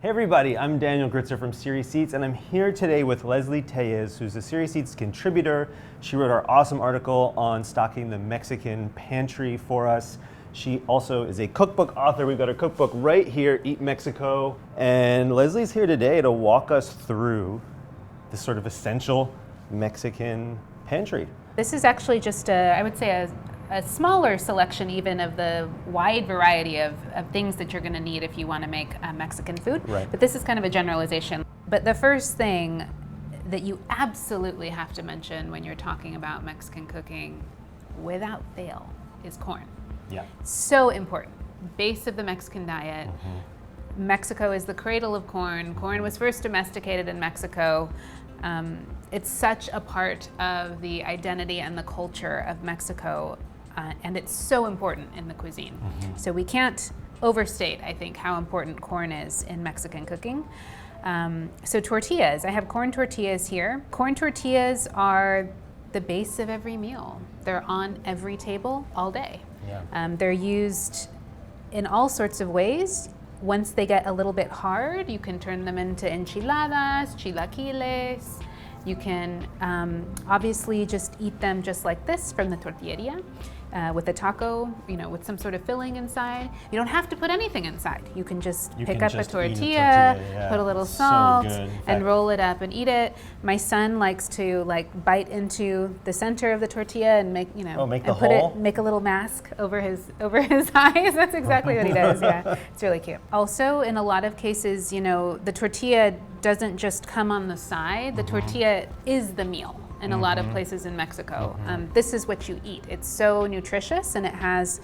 Hey everybody, I'm Daniel Gritzer from Series Eats, and I'm here today with Lesley Tellez, who's a Series Eats contributor. She wrote our awesome article on stocking the Mexican pantry for us. She also is a cookbook author. We've got her cookbook right here, Eat Mexico. And Lesley's here today to walk us through this sort of essential Mexican pantry. This is actually just I would say a smaller selection even of the wide variety of things that you're going to need if you want to make Mexican food. Right. But this is kind of a generalization. But the first thing that you absolutely have to mention when you're talking about Mexican cooking, without fail, is corn. Yeah. So important. Base of the Mexican diet. Mm-hmm. Mexico is the cradle of corn. Corn was first domesticated in Mexico. It's such a part of the identity and the culture of Mexico, and it's so important in the cuisine. Mm-hmm. So we can't overstate, I think, how important corn is in Mexican cooking. So tortillas, I have corn tortillas here. Corn tortillas are the base of every meal. They're on every table all day. Yeah. They're used in all sorts of ways. Once they get a little bit hard, you can turn them into enchiladas, chilaquiles. You can obviously just eat them just like this from the tortilleria with a taco, with some sort of filling inside. You don't have to put anything inside. You can just pick up a tortilla, put a little salt, and roll it up and eat it. My son likes to bite into the center of the tortilla and make a little mask over his eyes. That's exactly what he does. Yeah, it's really cute. Also, in a lot of cases, the tortilla doesn't just come on the side. The tortilla is the meal in a lot of places in Mexico. This is what you eat. It's so nutritious, and it has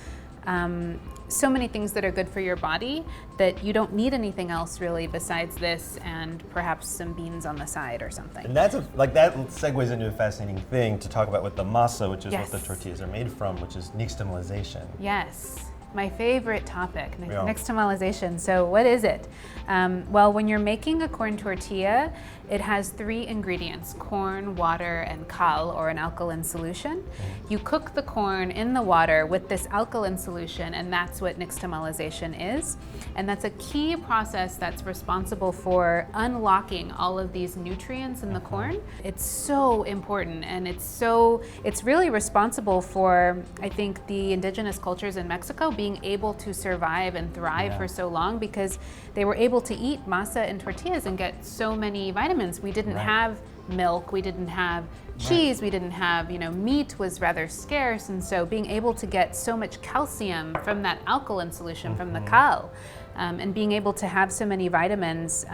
so many things that are good for your body that you don't need anything else really besides this and perhaps some beans on the side or something. And that segues into a fascinating thing to talk about with the masa, which is what the tortillas are made from, which is nixtamalization. Yes. My favorite topic, nixtamalization. So what is it? Well, when you're making a corn tortilla, it has 3 ingredients: corn, water, and cal, or an alkaline solution. You cook the corn in the water with this alkaline solution, and that's what nixtamalization is. And that's a key process that's responsible for unlocking all of these nutrients in the corn. It's so important, and it's really responsible for, I think, the indigenous cultures in Mexico being able to survive and thrive for so long, because they were able to eat masa and tortillas and get so many vitamins. We didn't have milk, we didn't have cheese, we didn't have, meat was rather scarce, and so being able to get so much calcium from that alkaline solution, from the cal, and being able to have so many vitamins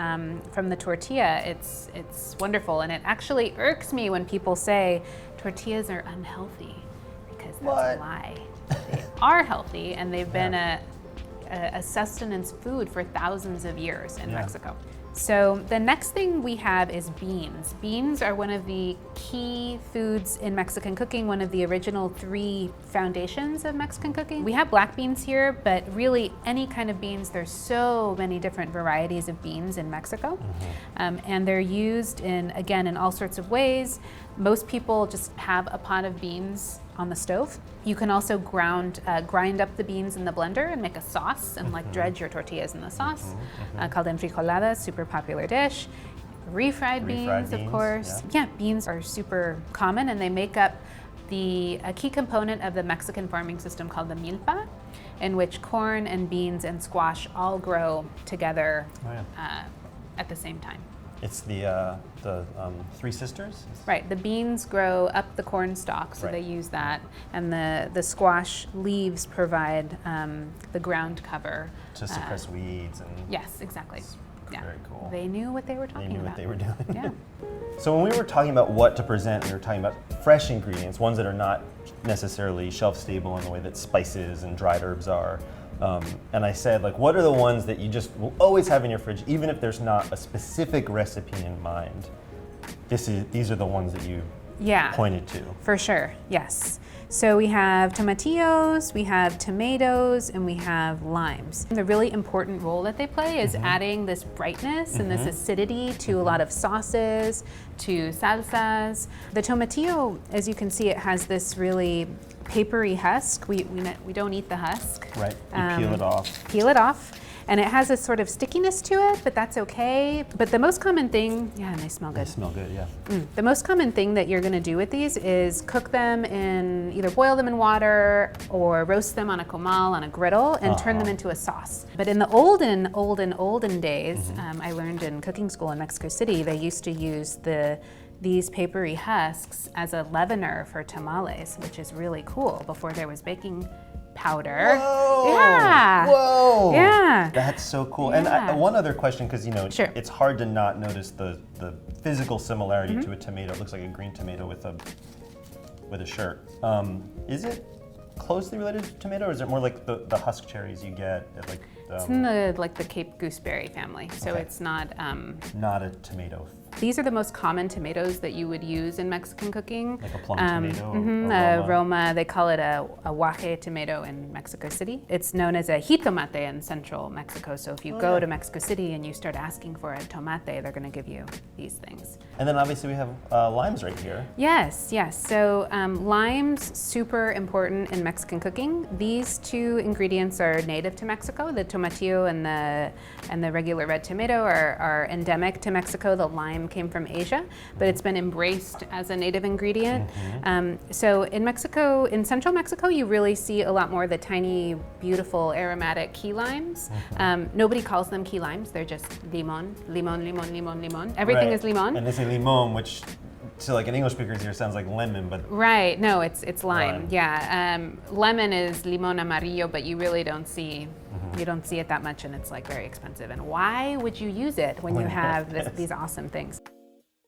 from the tortilla, it's wonderful. And it actually irks me when people say tortillas are unhealthy, because that's a lie. They are healthy, and they've been a sustenance food for thousands of years in Mexico. So the next thing we have is beans. Beans are one of the key foods in Mexican cooking, one of the original 3 foundations of Mexican cooking. We have black beans here, but really any kind of beans. There's so many different varieties of beans in Mexico. And they're used in all sorts of ways. Most people just have a pot of beans on the stove. You can also grind up the beans in the blender and make a sauce and dredge your tortillas in the sauce, called enfrijoladas, super popular dish. Refried beans, of course. Yeah, beans are super common, and they make up a key component of the Mexican farming system called the milpa, in which corn and beans and squash all grow together at the same time. It's the 3 sisters? Right, the beans grow up the corn stalk, so they use that, and the squash leaves provide the ground cover. To suppress weeds. Yes, exactly. Very cool. They knew what they were talking about. They knew what they were doing. Yeah. So when we were talking about what to present, we were talking about fresh ingredients, ones that are not necessarily shelf stable in the way that spices and dried herbs are. And I said, what are the ones that you just will always have in your fridge, even if there's not a specific recipe in mind? These are the ones that you pointed to. For sure, yes. So we have tomatillos, we have tomatoes, and we have limes. The really important role that they play is adding this brightness and this acidity to a lot of sauces, to salsas. The tomatillo, as you can see, it has this really papery husk. We don't eat the husk. Right, you peel it off. Peel it off. And it has a sort of stickiness to it, but that's okay. But the most common thing, yeah, and they smell good. They smell good, yeah. The most common thing that you're gonna do with these is cook them in, either boil them in water or roast them on a comal, on a griddle, and turn them into a sauce. But in the olden days, I learned in cooking school in Mexico City, they used to use these papery husks as a leavener for tamales, which is really cool, before there was baking powder. Whoa! Yeah! Whoa! Yeah! That's so cool. Yeah. And one other question, because Sure. it's hard to not notice the physical similarity to a tomato. It looks like a green tomato with a shirt. Is it closely related to tomato, or is it more like the husk cherries you get at like? It's in the Cape gooseberry family, so Okay. it's not. Not a tomato. These are the most common tomatoes that you would use in Mexican cooking. Like a plum tomato or a Roma. Roma, they call it a guaje tomato in Mexico City. It's known as a jitomate in central Mexico, so if you go to Mexico City and you start asking for a tomate, they're gonna give you these things. And then obviously we have limes right here. Yes, yes. So limes, super important in Mexican cooking. These two ingredients are native to Mexico. The tomatillo and the regular red tomato are endemic to Mexico. The lime came from Asia, but it's been embraced as a native ingredient. So in Mexico, in central Mexico, you really see a lot more of the tiny, beautiful, aromatic key limes. Nobody calls them key limes. They're just limon, limon, limon, limon, limon. Everything is limon. And they say limon, which to like an English speaker's ear sounds like lemon, but right, no, it's lime. Lime. Yeah, lemon is limon amarillo, but you really don't see you don't see it that much, and it's like very expensive. And why would you use it when you have these awesome things?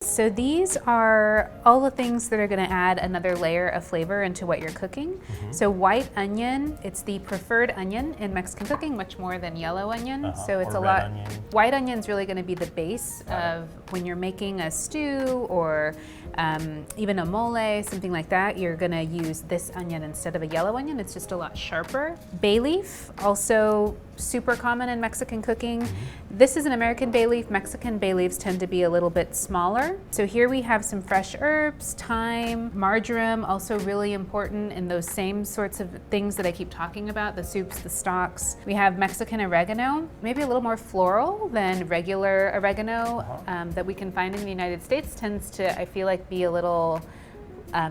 So these are all the things that are going to add another layer of flavor into what you're cooking. So white onion, it's the preferred onion in Mexican cooking, much more than yellow onion. So it's Or a red lot. onion. White onion's really going to be the base of when you're making a stew or even a mole, something like that. You're going to use this onion instead of a yellow onion. It's just a lot sharper. Bay leaf, also super common in Mexican cooking. This is an American bay leaf. Mexican bay leaves tend to be a little bit smaller. So here we have some fresh herbs, thyme, marjoram, also really important in those same sorts of things that I keep talking about, the soups, the stocks. We have Mexican oregano, maybe a little more floral than regular oregano that we can find in the United States. Tends to, I feel like, be a little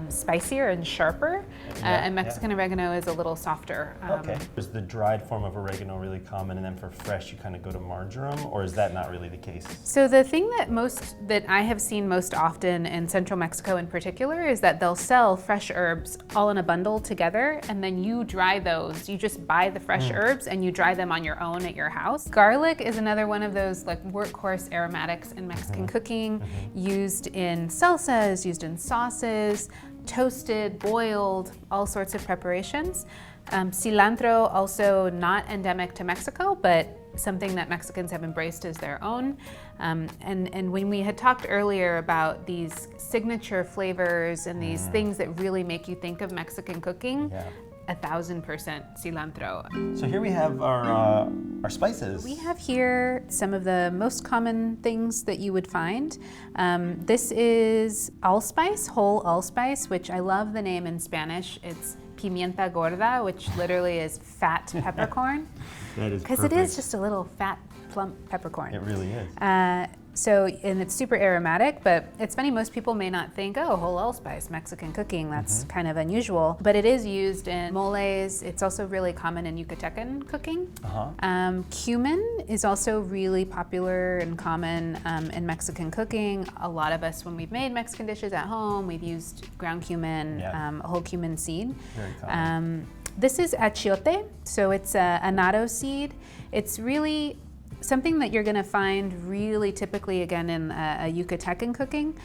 spicier and sharper, and Mexican oregano is a little softer. okay. Is the dried form of oregano really common, and then for fresh you kind of go to marjoram, or is that not really the case? So the thing that I have seen most often in central Mexico in particular is that they'll sell fresh herbs all in a bundle together, and then you dry those. You just buy the fresh herbs and you dry them on your own at your house. Garlic is another one of those like workhorse aromatics in Mexican cooking, used in salsas, used in sauces, toasted, boiled, all sorts of preparations. Cilantro, also not endemic to Mexico, but something that Mexicans have embraced as their own. And when we had talked earlier about these signature flavors and these things that really make you think of Mexican cooking, 1000% cilantro. So here we have our spices. We have here some of the most common things that you would find. This is allspice, whole allspice, which I love the name in Spanish. It's pimienta gorda, which literally is fat peppercorn. That is Because it is just a little fat, plump peppercorn. It really is. And it's super aromatic, but it's funny, most people may not think, oh, whole allspice, Mexican cooking, that's kind of unusual. But it is used in moles. It's also really common in Yucatán cooking. Cumin is also really popular and common in Mexican cooking. A lot of us, when we've made Mexican dishes at home, we've used ground cumin, whole cumin seed. Very common. This is achiote, so it's a annatto seed. It's really something that you're going to find really typically again in a Yucatecan cooking.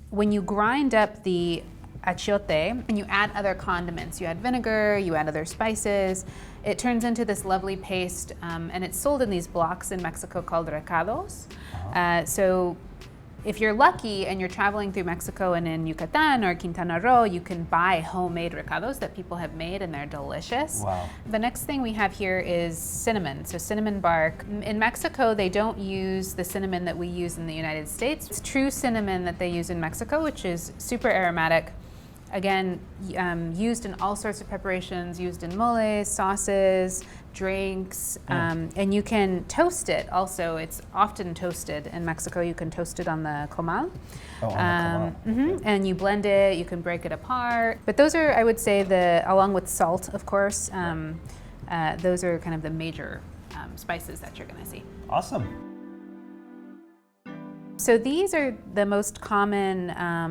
When you grind up the achiote and you add other condiments, you add vinegar, you add other spices, it turns into this lovely paste, and it's sold in these blocks in Mexico called recados. So if you're lucky and you're traveling through Mexico and in Yucatán or Quintana Roo, you can buy homemade recados that people have made, and they're delicious. Wow. The next thing we have here is cinnamon, so cinnamon bark. In Mexico, they don't use the cinnamon that we use in the United States. It's true cinnamon that they use in Mexico, which is super aromatic. Again, used in all sorts of preparations, used in moles, sauces, drinks, and you can toast it also. It's often toasted in Mexico. You can toast it on the comal. Oh, on the comal. And you blend it, you can break it apart. But those are, I would say, along with salt, of course, those are kind of the major spices that you're gonna see. Awesome. So these are the most common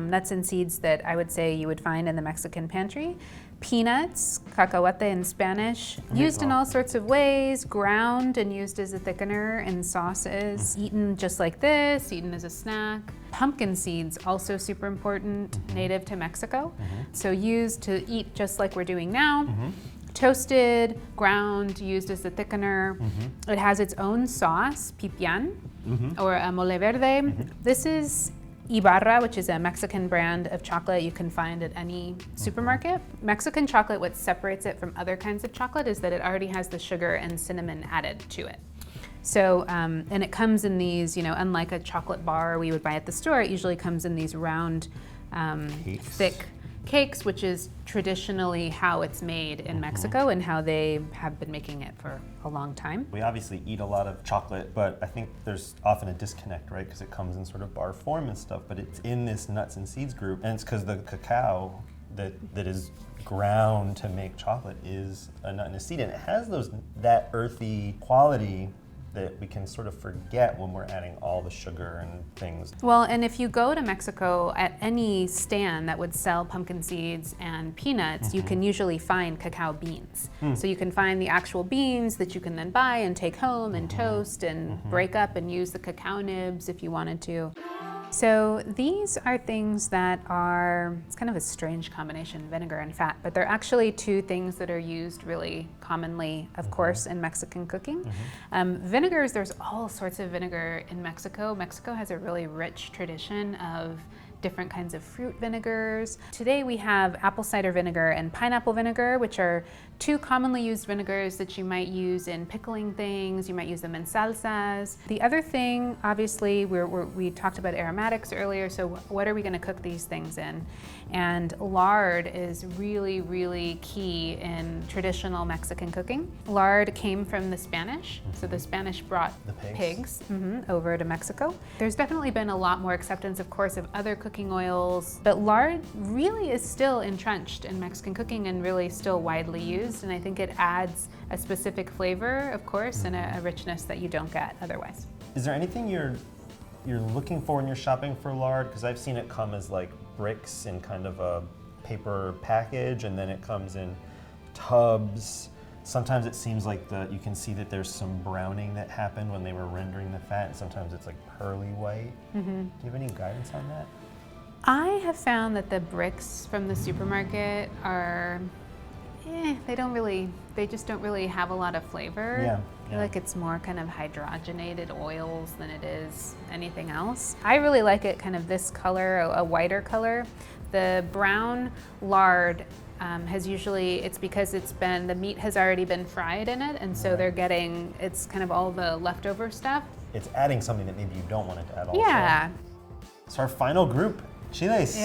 nuts and seeds that I would say you would find in the Mexican pantry. Peanuts, cacahuate in Spanish, used in all sorts of ways, ground and used as a thickener in sauces, eaten just like this, eaten as a snack. Pumpkin seeds, also super important, native to Mexico. So used to eat just like we're doing now. Toasted, ground, used as a thickener. It has its own sauce, pipian, or a mole verde. This is Ibarra, which is a Mexican brand of chocolate you can find at any supermarket. Mexican chocolate, what separates it from other kinds of chocolate is that it already has the sugar and cinnamon added to it. So, and it comes in these, unlike a chocolate bar we would buy at the store, it usually comes in these round, thick cakes, which is traditionally how it's made in Mexico and how they have been making it for a long time. We obviously eat a lot of chocolate, but I think there's often a disconnect, right? Because it comes in sort of bar form and stuff, but it's in this nuts and seeds group, and it's because the cacao that is ground to make chocolate is a nut and a seed, and it has that earthy quality that we can sort of forget when we're adding all the sugar and things. Well, and if you go to Mexico at any stand that would sell pumpkin seeds and peanuts, you can usually find cacao beans. So you can find the actual beans that you can then buy and take home and toast and break up and use the cacao nibs if you wanted to. So these are things that are, it's kind of a strange combination, vinegar and fat, but they're actually two things that are used really commonly, of course, in Mexican cooking. Vinegars, there's all sorts of vinegar in Mexico. Mexico has a really rich tradition of different kinds of fruit vinegars. Today we have apple cider vinegar and pineapple vinegar, which are two commonly used vinegars that you might use in pickling things. You might use them in salsas. The other thing, obviously, we talked about aromatics earlier, so what are we gonna cook these things in? And lard is really, really key in traditional Mexican cooking. Lard came from the Spanish, so the Spanish brought the pigs over to Mexico. There's definitely been a lot more acceptance, of course, of other cooking oils, but lard really is still entrenched in Mexican cooking and really still widely used, and I think it adds a specific flavor, of course, and a richness that you don't get otherwise. Is there anything you're looking for when you're shopping for lard? Because I've seen it come as like bricks in kind of a paper package, and then it comes in tubs. Sometimes it seems like you can see that there's some browning that happened when they were rendering the fat, and sometimes it's like pearly white. Do you have any guidance on that? I have found that the bricks from the supermarket are, they just don't really have a lot of flavor. Yeah. I feel like it's more kind of hydrogenated oils than it is anything else. I really like it kind of this color, a whiter color. The brown lard has usually, it's because the meat has already been fried in it, and so they're getting, it's kind of all the leftover stuff. It's adding something that maybe you don't want it to add also. Yeah. So our final group, chiles,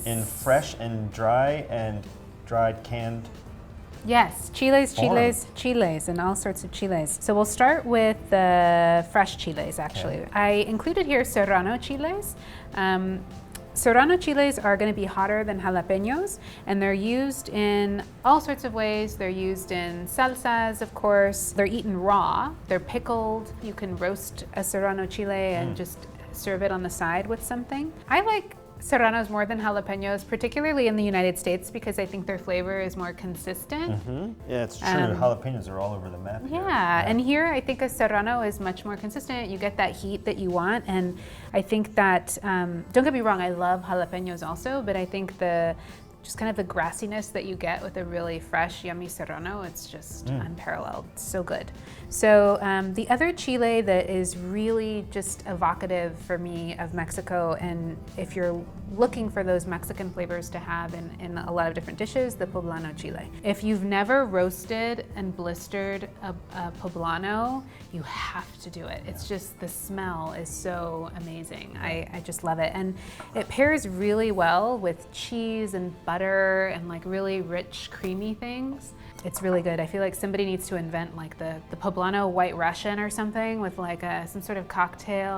in fresh and dry and dried canned. Yes, chiles, and all sorts of chiles. So we'll start with the fresh chiles, actually. Okay. I included here serrano chiles. Serrano chiles are going to be hotter than jalapenos, and they're used in all sorts of ways. They're used in salsas, of course. They're eaten raw. They're pickled. You can roast a serrano chile and just serve it on the side with something. I like serranos more than jalapenos, particularly in the United States, because I think their flavor is more consistent. Yeah, it's true. Jalapenos are all over the map here. Yeah, and here I think a serrano is much more consistent. You get that heat that you want, and I think that, don't get me wrong, I love jalapenos also, but I think just kind of the grassiness that you get with a really fresh, yummy serrano, it's just unparalleled. It's so good. So the other chile that is really just evocative for me of Mexico, and if you're looking for those Mexican flavors to have in a lot of different dishes, the poblano chile. If you've never roasted and blistered a poblano, you have to do it. It's just, the smell is so amazing. I just love it. And it pairs really well with cheese and butter and like really rich, creamy things. It's really good. I feel like somebody needs to invent like the poblano white Russian or something with like some sort of cocktail.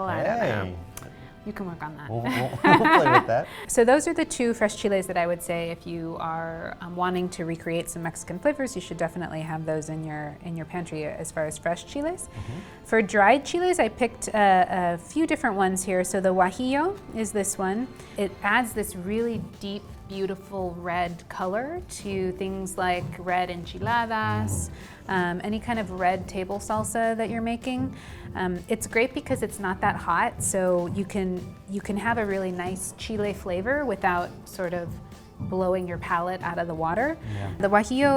I don't know. You can work on that. We'll play with that. So those are the 2 fresh chiles that I would say if you are wanting to recreate some Mexican flavors, you should definitely have those in your pantry as far as fresh chiles. For dried chiles, I picked a few different ones here. So the guajillo is this one. It adds this really deep, beautiful red color to things like red enchiladas, any kind of red table salsa that you're making. It's great because it's not that hot, so you can have a really nice chile flavor without sort of blowing your palate out of the water. Yeah. The guajillo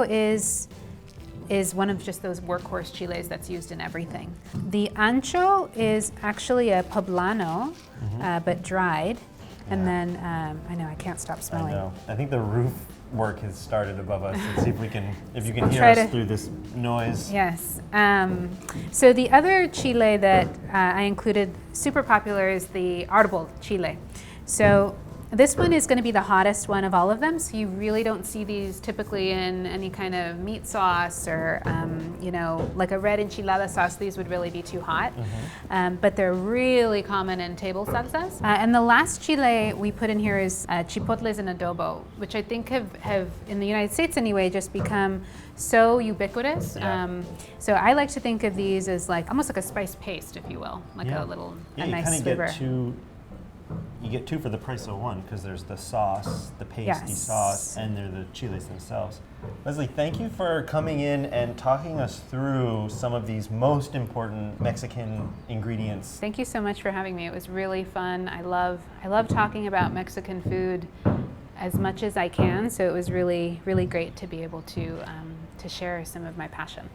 is one of just those workhorse chiles that's used in everything. The ancho is actually a poblano, but dried. And then, I know, I can't stop smelling. I know. I think the roof work has started above us. Let's see if you can hear us through this noise. Yes. So the other chile that I included, super popular, is the árbol chile. So this one is going to be the hottest one of all of them. So you really don't see these typically in any kind of meat sauce or, you know, like a red enchilada sauce. These would really be too hot. But they're really common in table salsas. And the last chile we put in here is chipotles in adobo, which I think have in the United States anyway, just become so ubiquitous. Yeah. So I like to think of these as like almost like a spice paste, if you will, like a little a nice flavor. You get 2 for the price of 1 because there's the sauce, the pasty sauce, and they're the chiles themselves. Lesley, thank you for coming in and talking us through some of these most important Mexican ingredients. Thank you so much for having me. It was really fun. I love talking about Mexican food as much as I can. So it was really, really great to be able to share some of my passion.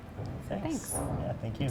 So thanks. Yeah, thank you.